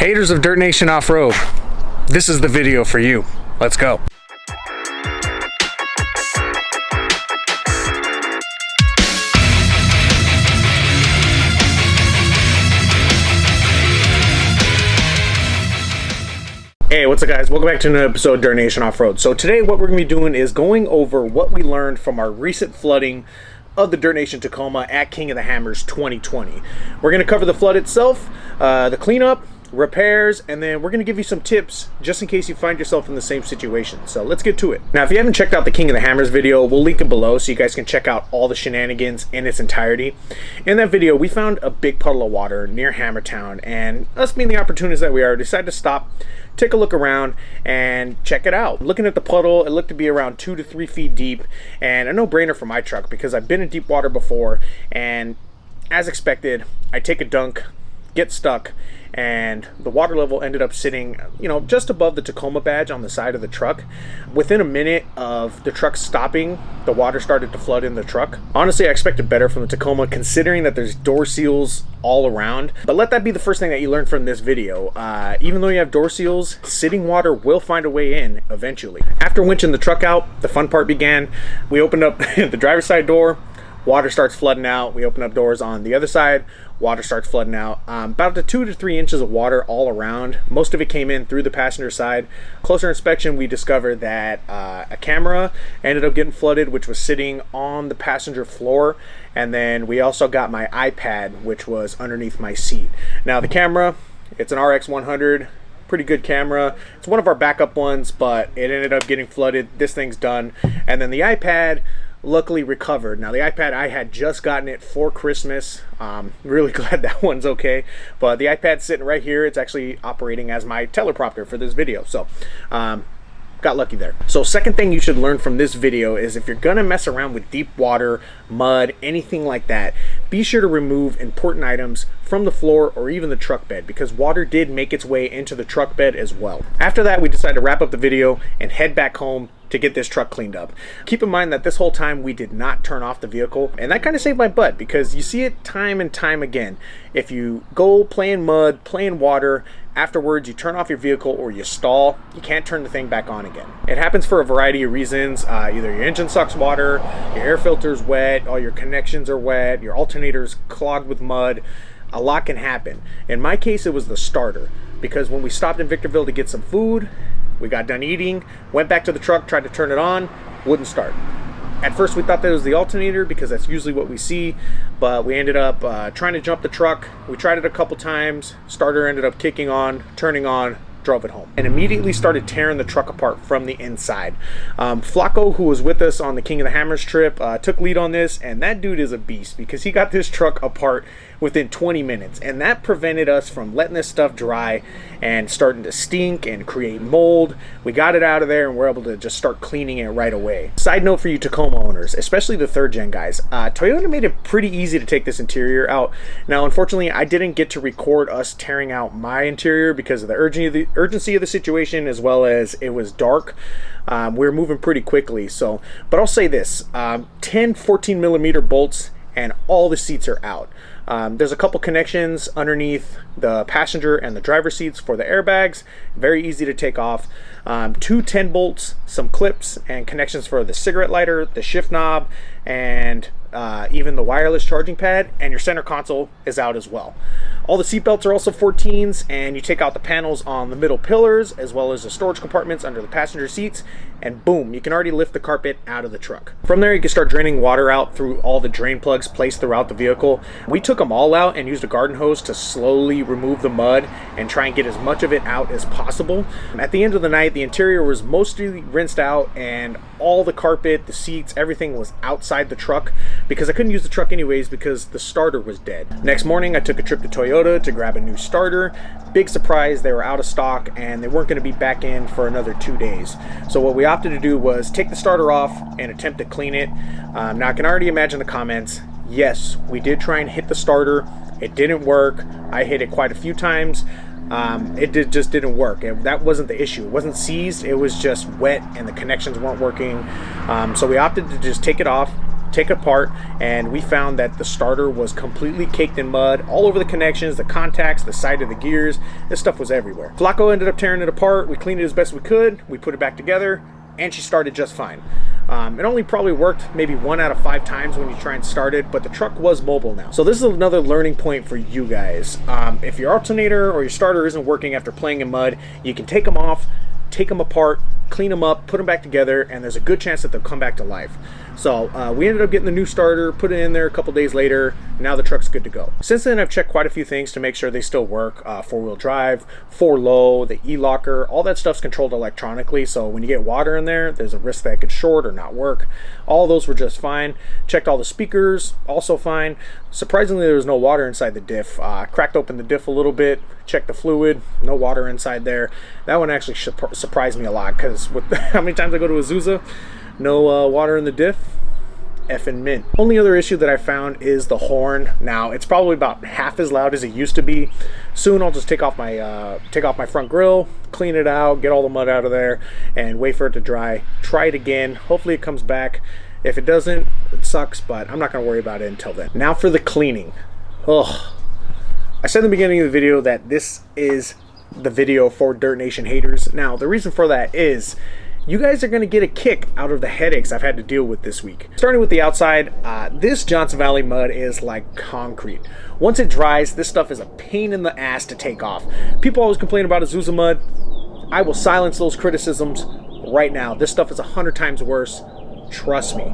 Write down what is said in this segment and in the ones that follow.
Haters of Dirt Nation Off-Road, this is the video for you. Let's go. Hey, what's up guys? Welcome back to another episode of Dirtnation Off-Road. So today what we're going to be doing is going over what we learned from our recent flooding of the Dirtnation Tacoma at King of the Hammers 2020. We're going to cover the flood itself, the cleanup, repairs, and then we're going to give you some tips just in case you find yourself in the same situation. So let's get to it. Now, if you haven't checked out the King of the Hammers video, we'll link it below so you guys can check out all the shenanigans in its entirety. In that video, we found a big puddle of water near Hammertown, and us being the opportunists that we are, decided to stop, take a look around, and check it out. Looking at the puddle, it looked to be around 2 to 3 feet deep, and a no-brainer for my truck because I've been in deep water before, and as expected, I take a dunk, get stuck, and the water level ended up sitting, just above the Tacoma badge on the side of the truck. Within a minute of the truck stopping, the water started to flood in the truck. Honestly, I expected better from the Tacoma considering that there's door seals all around. But let that be the first thing that you learn from this video. Even though you have door seals, sitting water will find a way in eventually. After winching the truck out, the fun part began. We opened up the driver's side door. Water starts flooding out. We open up doors on the other side. Water starts flooding out. About the 2 to 3 inches of water all around. Most of it came in through the passenger side. Closer inspection, we discovered that a camera ended up getting flooded, which was sitting on the passenger floor. And then we also got my iPad, which was underneath my seat. Now the camera, it's an RX100. Pretty good camera. It's one of our backup ones, but it ended up getting flooded. This thing's done. And then the iPad luckily recovered. Now the iPad, I had just gotten it for Christmas. Really glad that one's okay. But the iPad's sitting right here. It's actually operating as my teleprompter for this video. So got lucky there. So second thing you should learn from this video is if you're gonna mess around with deep water, mud, anything like that, be sure to remove important items from the floor or even the truck bed because water did make its way into the truck bed as well. After that, we decided to wrap up the video and head back home to get this truck cleaned up. Keep in mind that this whole time we did not turn off the vehicle, and that kind of saved my butt because you see it time and time again. If you go play in mud, play in water, afterwards you turn off your vehicle or you stall, you can't turn the thing back on again. It happens for a variety of reasons. Either your engine sucks water, your air filter's wet, all your connections are wet, your alternator's clogged with mud. A lot can happen. In my case, it was the starter because when we stopped in Victorville to get some food, we got done eating, went back to the truck, tried to turn it on, wouldn't start. At first we thought that was the alternator because that's usually what we see, but we ended up trying to jump the truck. We tried it a couple times, starter ended up kicking on, turning on, drove it home, and immediately started tearing the truck apart from the inside. Flako, who was with us on the King of the Hammers trip, took lead on this, and that dude is a beast because he got this truck apart within 20 minutes, and that prevented us from letting this stuff dry and starting to stink and create mold. We got it out of there and we're able to just start cleaning it right away. Side note for you Tacoma owners, especially the third gen guys, Toyota made it pretty easy to take this interior out. Now unfortunately I didn't get to record us tearing out my interior because of the urgency of the situation, as well as it was dark. We were moving pretty quickly, but I'll say this, 10 14 millimeter bolts and all the seats are out. There's a couple connections underneath the passenger and the driver seats for the airbags, very easy to take off. 2 10 bolts, some clips, and connections for the cigarette lighter, the shift knob, and even the wireless charging pad, and your center console is out as well. All the seat belts are also 14s, and you take out the panels on the middle pillars as well as the storage compartments under the passenger seats, and boom, you can already lift the carpet out of the truck. From there you can start draining water out through all the drain plugs placed throughout the vehicle. We took them all out and used a garden hose to slowly remove the mud and try and get as much of it out as possible. At the end of the night, the interior was mostly rinsed out and all the carpet, the seats, everything was outside the truck because I couldn't use the truck anyways because the starter was dead. Next morning I took a trip to Toyota to grab a new starter. Big surprise, they were out of stock and they weren't going to be back in for another 2 days. So what we opted to do was take the starter off and attempt to clean it. Now I can already imagine the comments. Yes, we did try and hit the starter. It didn't work. I hit it quite a few times. Just didn't work. That wasn't the issue. It wasn't seized. It was just wet and the connections weren't working. So we opted to just take it off, take it apart, and we found that the starter was completely caked in mud all over the connections, the contacts, the side of the gears. This stuff was everywhere. Flako ended up tearing it apart. We cleaned it as best we could. We put it back together, and she started just fine. It only probably worked maybe 1 out of 5 times when you try and start it, but the truck was mobile now. So this is another learning point for you guys. If your alternator or your starter isn't working after playing in mud, you can take them off, take them apart, clean them up, put them back together, and there's a good chance that they'll come back to life. So we ended up getting the new starter, put it in there a couple days later. Now the truck's good to go. Since then, I've checked quite a few things to make sure they still work. 4-wheel drive, 4-low, the e-locker, all that stuff's controlled electronically. So when you get water in there, there's a risk that it could short or not work. All those were just fine. Checked all the speakers, also fine. Surprisingly, there was no water inside the diff. Cracked open the diff a little bit, checked the fluid, no water inside there. That one actually surprised me a lot, because with how many times I go to Azusa, no water in the diff, effing mint. Only other issue that I found is the horn. Now it's probably about half as loud as it used to be. Soon I'll just take off my front grille, clean it out, get all the mud out of there, and wait for it to dry. Try it again. Hopefully it comes back. If it doesn't, it sucks, but I'm not going to worry about it until then. Now for the cleaning. Ugh. I said in the beginning of the video that this is the video for Dirt Nation haters. Now the reason for that is you guys are going to get a kick out of the headaches I've had to deal with this week. Starting with the outside, this Johnson Valley mud is like concrete. Once it dries, this stuff is a pain in the ass to take off. People always complain about Azusa mud. I will silence those criticisms right now. This stuff is 100 times worse. Trust me.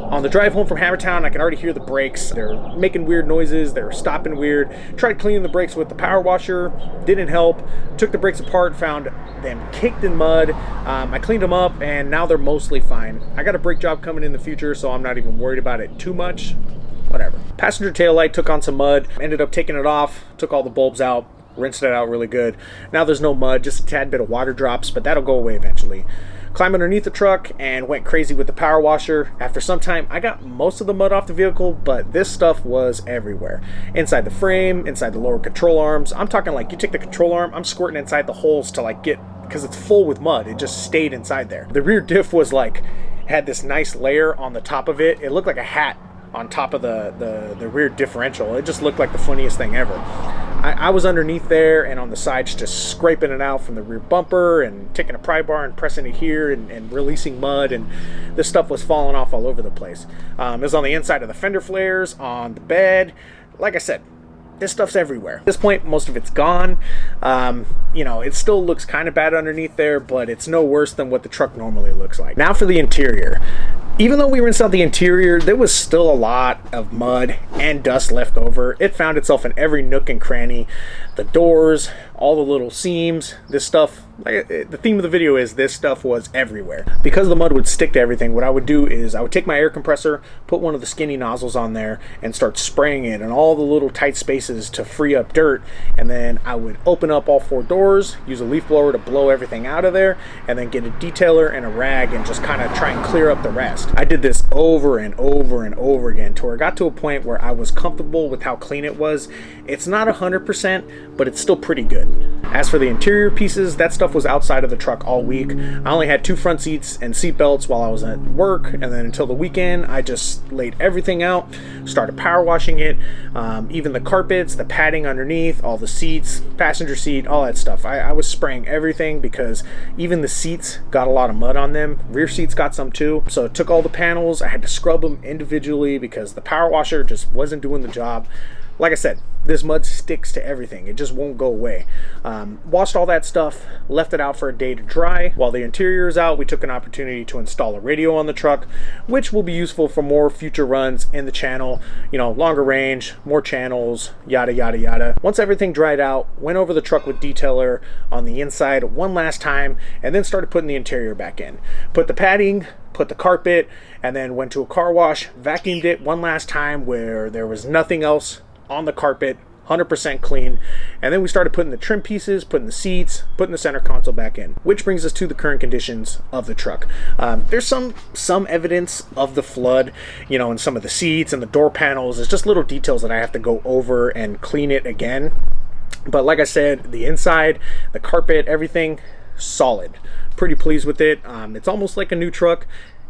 On the drive home from Hammertown, I can already hear the brakes. They're making weird noises. They're stopping weird. Tried cleaning the brakes with the power washer. Didn't help. Took the brakes apart. Found them caked in mud. I cleaned them up, and now they're mostly fine. I got a brake job coming in the future, so I'm not even worried about it too much. Whatever. Passenger taillight took on some mud. Ended up taking it off. Took all the bulbs out. Rinsed it out really good. Now there's no mud. Just a tad bit of water drops, but that'll go away eventually. Climbed underneath the truck and went crazy with the power washer. After some time, I got most of the mud off the vehicle, but this stuff was everywhere. Inside the frame, inside the lower control arms. I'm talking like you take the control arm, I'm squirting inside the holes to like get, because it's full with mud. It just stayed inside there. The rear diff was like, had this nice layer on the top of it. It looked like a hat on top of the rear differential. It just looked like the funniest thing ever. I was underneath there and on the sides just scraping it out from the rear bumper and taking a pry bar and pressing it here and releasing mud, and this stuff was falling off all over the place. It was on the inside of the fender flares, on the bed. Like I said, this stuff's everywhere. At this point, most of it's gone. You know, it still looks kind of bad underneath there, but it's no worse than what the truck normally looks like. Now for the interior. Even though we rinsed out the interior, there was still a lot of mud and dust left over. It found itself in every nook and cranny. The doors, all the little seams, this stuff, like the theme of the video is this stuff was everywhere. Because the mud would stick to everything, what I would do is I would take my air compressor, put one of the skinny nozzles on there, and start spraying it in all the little tight spaces to free up dirt. And then I would open up all 4 doors, use a leaf blower to blow everything out of there, and then get a detailer and a rag and just kind of try and clear up the rest. I did this over and over and over again to where it got to a point where I was comfortable with how clean it was. It's not 100%, but it's still pretty good. As for the interior pieces, that stuff was outside of the truck all week. I only had 2 front seats and seat belts while I was at work, and then until the weekend, I just laid everything out, started power washing it, even the carpets, the padding underneath, all the seats, passenger seat, all that stuff. I was spraying everything because even the seats got a lot of mud on them. Rear seats got some too. So it took all the panels. I had to scrub them individually because the power washer just wasn't doing the job. Like I said, this mud sticks to everything. It just won't go away. Washed all that stuff, left it out for a day to dry. While the interior is out, we took an opportunity to install a radio on the truck, which will be useful for more future runs in the channel. You know, longer range, more channels, yada, yada, yada. Once everything dried out, went over the truck with detailer on the inside one last time, and then started putting the interior back in. Put the padding, put the carpet, and then went to a car wash, vacuumed it one last time where there was nothing else on the carpet, 100% clean. And then we started putting the trim pieces, putting the seats, putting the center console back in, which brings us to the current conditions of the truck. There's some evidence of the flood, you know, in some of the seats and the door panels. It's just little details that I have to go over and clean it again. But like I said, the inside, the carpet, everything solid. Pretty pleased with it. It's almost like a new truck.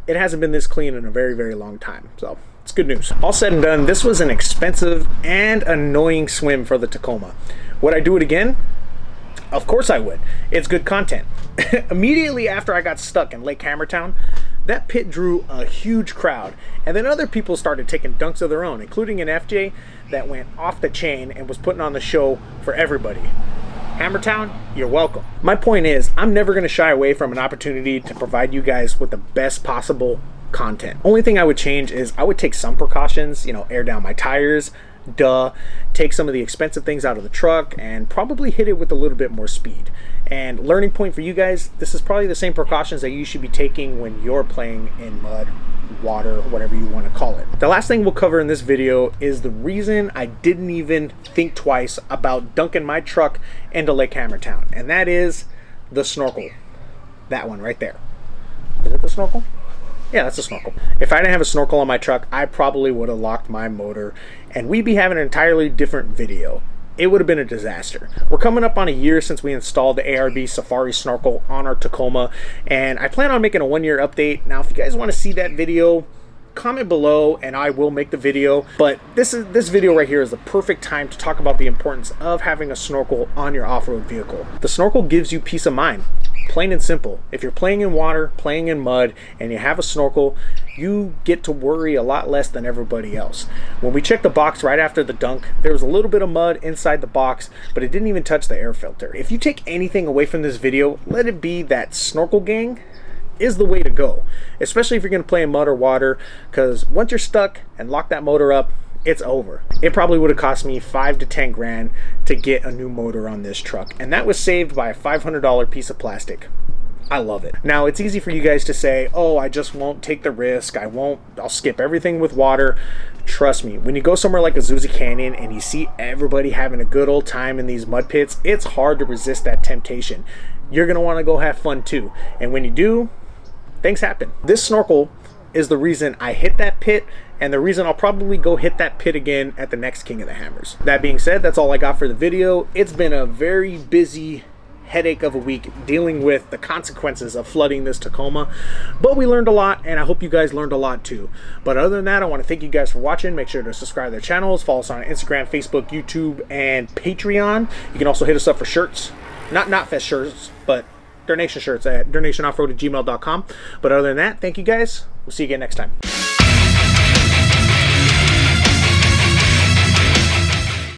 It hasn't been this clean in a very, very long time. So It's good news. All said and done, this was an expensive and annoying swim for the Tacoma. Would I do it again? Of course I would. It's good content. Immediately after I got stuck in Lake Hammertown, that pit drew a huge crowd, and then other people started taking dunks of their own, including an FJ that went off the chain and was putting on the show for everybody. Hammertown, you're welcome. My point is, I'm never going to shy away from an opportunity to provide you guys with the best possible content. Only thing I would change is I would take some precautions, air down my tires, take some of the expensive things out of the truck, and probably hit it with a little bit more speed. And learning point for you guys, this is probably the same precautions that you should be taking when you're playing in mud, water, whatever you want to call it. The last thing we'll cover in this video is the reason I didn't even think twice about dunking my truck into Lake Hammertown, and that is the Snorkel. That one right there. Is it the Snorkel? Yeah, that's a Snorkel. If I didn't have a Snorkel on my truck, I probably would have locked my motor and we'd be having an entirely different video. It would have been a disaster. We're coming up on a year since we installed the ARB Safari Snorkel on our Tacoma, and I plan on making a 1-year update. Now, if you guys want to see that video, comment below and I will make the video. But this video right here is the perfect time to talk about the importance of having a snorkel on your off-road vehicle. The snorkel gives you peace of mind. Plain and simple. If you're playing in water, playing in mud, and you have a snorkel, you get to worry a lot less than everybody else. When we checked the box right after the dunk, there was a little bit of mud inside the box, but it didn't even touch the air filter. If you take anything away from this video, let it be that snorkel gang is the way to go, especially if you're going to play in mud or water, because once you're stuck and lock that motor up, it's over. It probably would have cost me $5 to $10 grand to get a new motor on this truck, and that was saved by a $500 piece of plastic. I love it. Now, it's easy for you guys to say, oh, I just won't take the risk. I'll skip everything with water. Trust me, when you go somewhere like Azusa Canyon and you see everybody having a good old time in these mud pits, it's hard to resist that temptation. You're gonna wanna go have fun too. And when you do, things happen. This snorkel is the reason I hit that pit, and the reason I'll probably go hit that pit again at the next King of the Hammers. That being said, that's all I got for the video. It's been a very busy headache of a week dealing with the consequences of flooding this Tacoma, but we learned a lot, and I hope you guys learned a lot too. But other than that, I want to thank you guys for watching. Make sure to subscribe to their channels, follow us on Instagram, Facebook, YouTube, and Patreon. You can also hit us up for shirts, not fest shirts, but Dirtnation shirts at dirtnationoffroad@gmail.com. But other than that, thank you guys. We'll see you again next time.